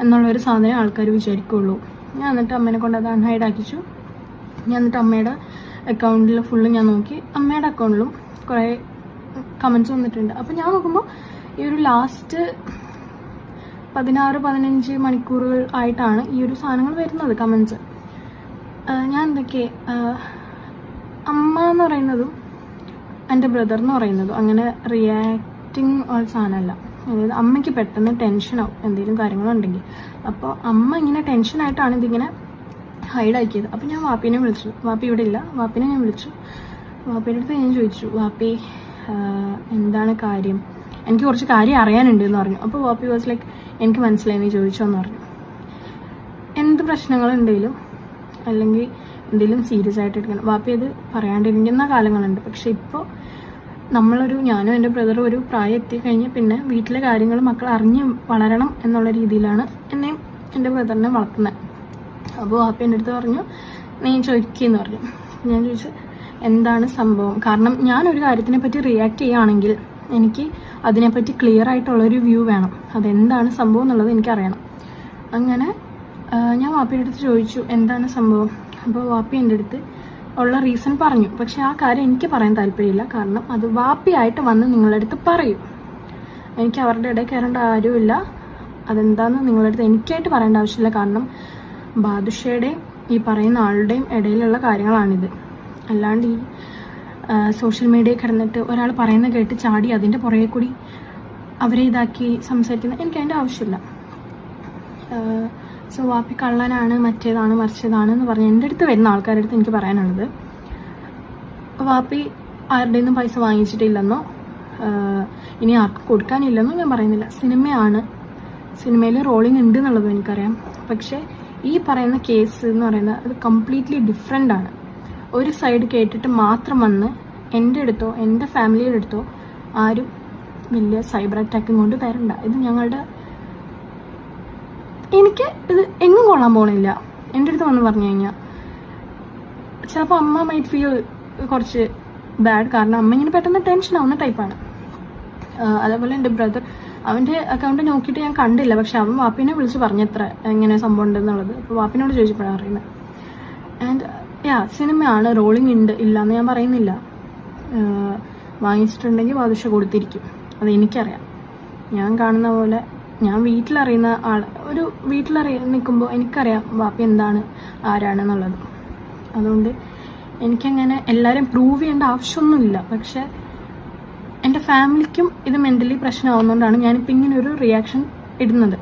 എന്നുള്ളൊരു സാധനം ആൾക്കാർ വിചാരിക്കുള്ളൂ. ഞാൻ എന്നിട്ട് അമ്മേനെ കൊണ്ട് അത് അൺഹൈഡ് ആക്കിച്ചു. ഞാൻ എന്നിട്ട് അമ്മയുടെ അക്കൗണ്ടിൽ ഫുള്ള് ഞാൻ നോക്കി. അമ്മയുടെ അക്കൗണ്ടിലും കുറേ കമൻറ്റ്സ് വന്നിട്ടുണ്ട്. അപ്പോൾ ഞാൻ നോക്കുമ്പോൾ ഈ ഒരു ലാസ്റ്റ് 16-15 മണിക്കൂറുകൾ ആയിട്ടാണ് ഈ ഒരു സാധനങ്ങൾ വരുന്നത്, കമൻറ്റ്സ്. ഞാൻ എന്തൊക്കെ അമ്മ എന്ന് പറയുന്നതും എൻ്റെ ബ്രദർ എന്ന് പറയുന്നതും അങ്ങനെ റിയാക്റ്റിംഗ് ഉള്ള സാധനമല്ല. അതായത് അമ്മയ്ക്ക് പെട്ടെന്ന് ടെൻഷനാവും എന്തെങ്കിലും കാര്യങ്ങളുണ്ടെങ്കിൽ. അപ്പോൾ അമ്മ ഇങ്ങനെ ടെൻഷനായിട്ടാണ് ഇതിങ്ങനെ ഹൈഡാക്കിയത്. അപ്പോൾ ഞാൻ വാപ്പീനെ വിളിച്ചു. വാപ്പി ഇവിടെ ഇല്ല. വാപ്പീനെ ഞാൻ വിളിച്ചു. വാപ്പീൻ്റെ അടുത്ത് ഞാൻ ചോദിച്ചു, വാപ്പി എന്താണ് കാര്യം, എനിക്ക് കുറച്ച് കാര്യം അറിയാനുണ്ട് എന്ന് പറഞ്ഞു. അപ്പോൾ വാപ്പി വാസ് ലൈക്ക്, എനിക്ക് മനസ്സിലായി നീ ചോദിച്ചോന്ന് പറഞ്ഞു. എന്ത് പ്രശ്നങ്ങളുണ്ടെങ്കിലും അല്ലെങ്കിൽ എന്തെങ്കിലും സീരിയസ് ആയിട്ട് എടുക്കണം, വാപ്പി അത് പറയാണ്ടിരിക്കുന്ന കാലങ്ങളുണ്ട്. പക്ഷെ ഇപ്പോൾ ഞാനും എൻ്റെ ബ്രദറും ഒരു പ്രായം എത്തിക്കഴിഞ്ഞ് പിന്നെ വീട്ടിലെ കാര്യങ്ങൾ മക്കൾ അറിഞ്ഞ് വളരണം എന്നുള്ള രീതിയിലാണ് എന്നെയും എൻ്റെ ബ്രദറിനെ വളർത്തുന്നത്. അപ്പോൾ വാപ്പി എൻ്റെ അടുത്ത് പറഞ്ഞു, നീ ചോദിക്കുകയെന്ന് പറഞ്ഞു. ഞാൻ ചോദിച്ചു എന്താണ് സംഭവം, കാരണം ഞാനൊരു കാര്യത്തിനെ പറ്റി റിയാക്ട് ചെയ്യുകയാണെങ്കിൽ എനിക്ക് അതിനെപ്പറ്റി ക്ലിയർ ആയിട്ടുള്ളൊരു വ്യൂ വേണം, അതെന്താണ് സംഭവം എന്നുള്ളത് എനിക്കറിയണം. അങ്ങനെ ഞാൻ വാപ്പിയുടെ അടുത്ത് ചോദിച്ചു എന്താണ് സംഭവം. അപ്പോൾ വാപ്പി എൻ്റെ അടുത്ത് ഉള്ള റീസൺ പറഞ്ഞു. പക്ഷെ ആ കാര്യം എനിക്ക് പറയാൻ താല്പര്യമില്ല, കാരണം അത് വാപ്പിയായിട്ട് വന്ന് നിങ്ങളുടെ അടുത്ത് പറയും. എനിക്ക് അവരുടെ ഇടയിൽ കയറേണ്ട ആരുമില്ല. അതെന്താണെന്ന് നിങ്ങളുടെ അടുത്ത് എനിക്കായിട്ട് പറയേണ്ട ആവശ്യമില്ല, കാരണം ബാദുഷയുടെയും ഈ പറയുന്ന ആളുടെയും ഇടയിലുള്ള കാര്യങ്ങളാണിത്. അല്ലാണ്ട് ഈ സോഷ്യൽ മീഡിയയിൽ കിടന്നിട്ട് ഒരാൾ പറയുന്നത് കേട്ട് ചാടി അതിൻ്റെ പുറകെ കൂടി അവരെ ഇതാക്കി സംസാരിക്കുന്നത് എനിക്ക് അതിൻ്റെ ആവശ്യമില്ല. സോ വാപ്പി കള്ളനാണ്, മറ്റേതാണ്, മറിച്ചതാണ് എന്ന് പറഞ്ഞ് എൻ്റെ അടുത്ത് വരുന്ന ആൾക്കാരുടെ അടുത്ത് എനിക്ക് പറയാനുള്ളത്, വാപ്പി ആരുടെ നിന്നും പൈസ വാങ്ങിച്ചിട്ടില്ലെന്നോ ഇനി ആർക്കും കൊടുക്കാനില്ലെന്നോ ഞാൻ പറയുന്നില്ല. സിനിമയാണ്, സിനിമയിൽ റോളിംഗ് ഉണ്ട് എന്നുള്ളതും എനിക്കറിയാം. പക്ഷേ ഈ പറയുന്ന കേസ് എന്ന് പറയുന്നത് അത് കംപ്ലീറ്റ്ലി ഡിഫറെൻ്റ് ആണ്. ഒരു സൈഡ് കേട്ടിട്ട് മാത്രം വന്ന് എൻ്റെ അടുത്തോ എൻ്റെ ഫാമിലിയുടെ അടുത്തോ ആരും വലിയ സൈബർ അറ്റാക്കും കൊണ്ട് വരണ്ട. ഇത് എനിക്ക് ഇത് എങ്ങും കൊള്ളാൻ പോകണില്ല. എൻ്റെ അടുത്ത് വന്ന് പറഞ്ഞു കഴിഞ്ഞാൽ ചിലപ്പോൾ അമ്മ മൈറ്റ് ഫീൽ കുറച്ച് ബാഡ്, കാരണം അമ്മ ഇങ്ങനെ പെട്ടെന്ന് ടെൻഷൻ ആവുന്ന ടൈപ്പാണ്. അതേപോലെ എൻ്റെ ബ്രദർ, അവൻ്റെ അക്കൗണ്ട് നോക്കിയിട്ട് ഞാൻ കണ്ടില്ല, പക്ഷെ അവൻ വാപ്പിനെ വിളിച്ച് പറഞ്ഞത്ര എങ്ങനെ സംഭവം ഉണ്ടെന്നുള്ളത്. അപ്പോൾ വാപ്പിനോട് ചോദിച്ചപ്പോഴാണ് അറിയുന്നത്. ആൻഡ് സിനിമയാണ്, റോളിംഗ് ഉണ്ട്, ഇല്ലയെന്ന് ഞാൻ പറയുന്നില്ല. വാങ്ങിച്ചിട്ടുണ്ടെങ്കിൽ ബാദുഷ കൊടുത്തിരിക്കും, അത് എനിക്കറിയാം. ഞാൻ കാണുന്ന പോലെ ഞാൻ വീട്ടിലറിയുന്ന നിൽക്കുമ്പോൾ എനിക്കറിയാം വാപ്പി എന്താണ് ആരാണെന്നുള്ളത്. അതുകൊണ്ട് എനിക്കങ്ങനെ എല്ലാവരും പ്രൂവ് ചെയ്യേണ്ട ആവശ്യമൊന്നുമില്ല. പക്ഷെ എൻ്റെ ഫാമിലിക്കും ഇത് മെൻ്റലി പ്രശ്നമാവുന്നതുകൊണ്ടാണ് ഞാനിപ്പോൾ ഇങ്ങനെ ഒരു റിയാക്ഷൻ ഇടുന്നത്.